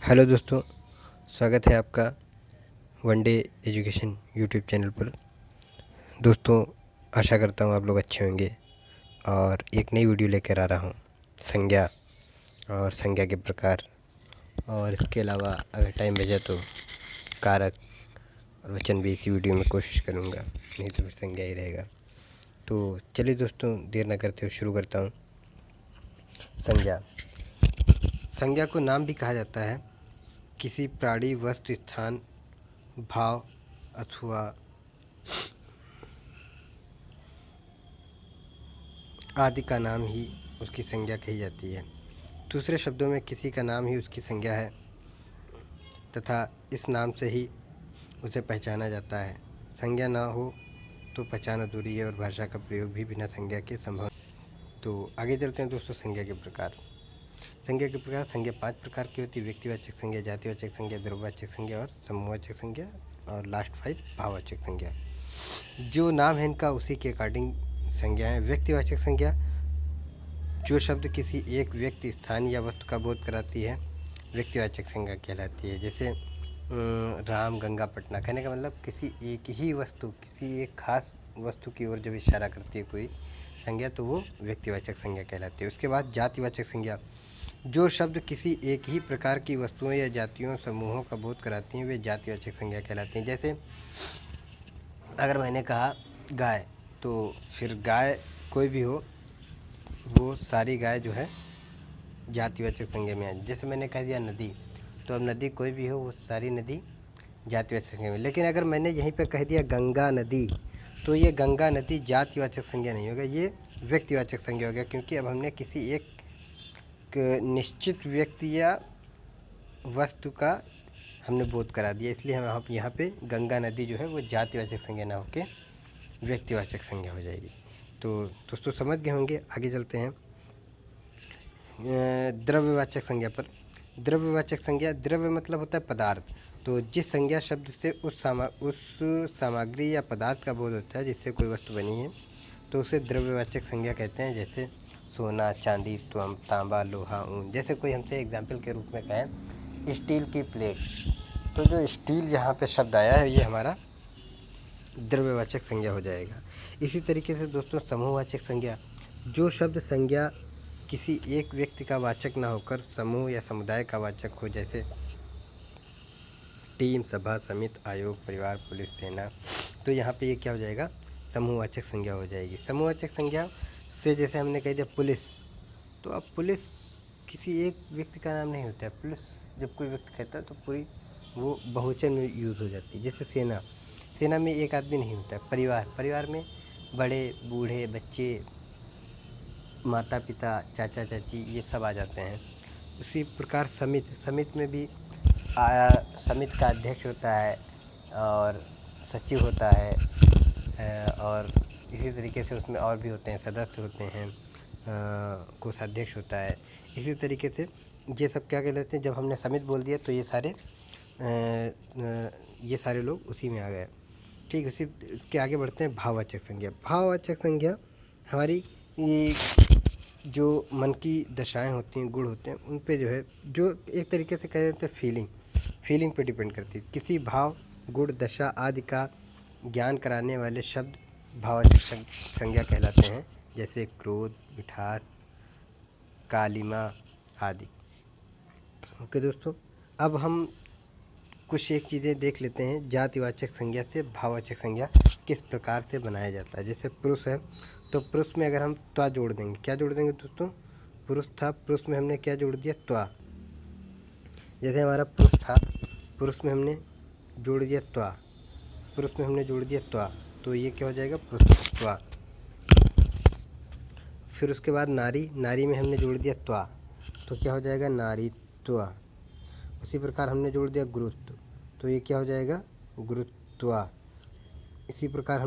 Hello दोस्तों, स्वागत है आपका one day education YouTube channel पर। दोस्तों, आशा करता हूँ आप लोग अच्छे होंगे और एक नई वीडियो लेकर आ रहा हूँ संज्ञा और संज्ञा के प्रकार, और इसके अलावा अगर टाइम बचा तो कारक और वचन भी इसी वीडियो में कोशिश करूँगा, नहीं तो फिर संज्ञा ही रहेगा। तो चलिए दोस्तों, देर न करते हुए शुरू करता हूँ। संज्ञा संज्ञा को नाम भी कहा जाता है। किसी प्राणी, वस्तु, स्थान, भाव अथवा आदि का नाम ही उसकी संज्ञा कही जाती है। दूसरे शब्दों में किसी का नाम ही उसकी संज्ञा है तथा इस नाम से ही उसे पहचाना जाता है। संज्ञा ना हो तो पहचान अधूरी है और भाषा का प्रयोग भी बिना संज्ञा के संभव। तो आगे चलते हैं दोस्तों, संज्ञा के प्रकार। संज्ञा के प्रकार, संज्ञा 5 प्रकार की होती है: व्यक्तिवाचक संज्ञा, जातिवाचक संज्ञा, द्रव्यवाचक संज्ञा और समूहवाचक संज्ञा, और लास्ट 5 भाववाचक संज्ञा। जो नाम है इनका उसी के अकॉर्डिंग संज्ञा है। व्यक्तिवाचक संज्ञा जो शब्द किसी एक व्यक्ति, स्थान या वस्तु का बोध कराती है, व्यक्तिवाचक संज्ञा कहलाती है। जैसे राम, गंगा, पटना। कहने का मतलब किसी एक ही वस्तु, किसी एक खास वस्तु की ओर जब इशारा करती है कोई संज्ञा तो वो व्यक्तिवाचक संज्ञा कहलाती है। उसके बाद जातिवाचक संज्ञा, जो शब्द किसी एक ही प्रकार की वस्तुओं या जातियों, समूहों का बोध कराती हैं, वे जातिवाचक संज्ञा कहलाती हैं। जैसे अगर मैंने कहा गाय, तो फिर गाय कोई भी हो, वो सारी गाय जो है जातिवाचक संज्ञा में है। जैसे मैंने कह दिया नदी, तो अब नदी कोई भी हो, वो सारी नदी जातिवाचक संज्ञा में। लेकिन अगर मैंने यहीं पर कह दिया गंगा नदी, तो ये गंगा नदी जातिवाचक संज्ञा नहीं होगा, ये व्यक्तिवाचक संज्ञा हो गया, क्योंकि अब हमने किसी एक निश्चित व्यक्ति या वस्तु का हमने बोध करा दिया, इसलिए हम यहाँ पे गंगा नदी जो है वो जातिवाचक संज्ञा ना होकर व्यक्तिवाचक संज्ञा हो जाएगी। तो दोस्तों समझ गए होंगे। आगे चलते हैं द्रव्यवाचक संज्ञा पर। द्रव्यवाचक संज्ञा, द्रव्य मतलब होता है पदार्थ। तो जिस संज्ञा शब्द से उस सामग्री या पदार्थ का बोध होता है जिससे कोई वस्तु बनी है, तो उसे द्रव्यवाचक संज्ञा कहते हैं। जैसे सोना, चांदी, स्वर्ण, तांबा, लोहा, ऊन। जैसे कोई हमसे एग्जाम्पल के रूप में कहें स्टील की प्लेट, तो जो स्टील यहाँ पे शब्द आया है ये हमारा द्रव्यवाचक संज्ञा हो जाएगा। इसी तरीके से दोस्तों समूहवाचक संज्ञा, जो शब्द संज्ञा किसी एक व्यक्ति का वाचक ना होकर समूह या समुदाय का वाचक हो, जैसे टीम, सभा, समिति, आयोग, परिवार, पुलिस, सेना, तो यहाँ पे ये क्या हो जाएगा, समूहवाचक संज्ञा हो जाएगी। समूहवाचक संज्ञा से जैसे हमने कह दिया पुलिस, तो अब पुलिस किसी एक व्यक्ति का नाम नहीं होता है। पुलिस जब कोई व्यक्ति कहता है तो पूरी वो बहुवचन में यूज़ हो जाती है। जैसे सेना, सेना में एक आदमी नहीं होता है। परिवार, परिवार में बड़े, बूढ़े, बच्चे, माता पिता, चाचा चाची, ये सब आ जाते हैं। उसी प्रकार समिति, समिति में भी समिति का अध्यक्ष होता है और सचिव होता है, और इसी तरीके से उसमें और भी होते हैं, सदस्य होते हैं, कोषाध्यक्ष होता है। इसी तरीके से ये सब क्या कहलाते हैं, जब हमने समिति बोल दिया तो ये सारे लोग उसी में आ गए। ठीक, उसी इसके आगे बढ़ते हैं भाववाचक संज्ञा। भाववाचक संज्ञा हमारी जो मन की दशाएं होती हैं, गुण होते हैं, उन पे जो है, जो एक तरीके से कह देते हैं फीलिंग पे डिपेंड करती है। किसी भाव, गुण, दशा आदि का ज्ञान कराने वाले शब्द भाववाचक संज्ञा कहलाते हैं। जैसे क्रोध, मिठास, कालिमा आदि। ओके दोस्तों, अब हम कुछ एक चीज़ें देख लेते हैं जातिवाचक संज्ञा से भाववाचक संज्ञा किस प्रकार से बनाया जाता है। जैसे पुरुष है, तो पुरुष में अगर हम त्वा जोड़ देंगे, क्या जोड़ देंगे दोस्तों, पुरुष था, पुरुष में हमने क्या जोड़ दिया, त्वा। जैसे हमारा पुरुष था, पुरुष में हमने जोड़ दिया त्वा, पुरुष में हमने जोड़ दिया त्वा, तो ये क्या हो जाएगा, पुरुषत्वा। फिर उसके बाद नारी, नारी में हमने जोड़ दिया त्वा, तो क्या हो जाएगा, नारीत्वा। उसी प्रकार हमने जोड़ दिया गुरुत्व, तो ये क्या हो जाएगा, गुरुत्वा। इसी प्रकार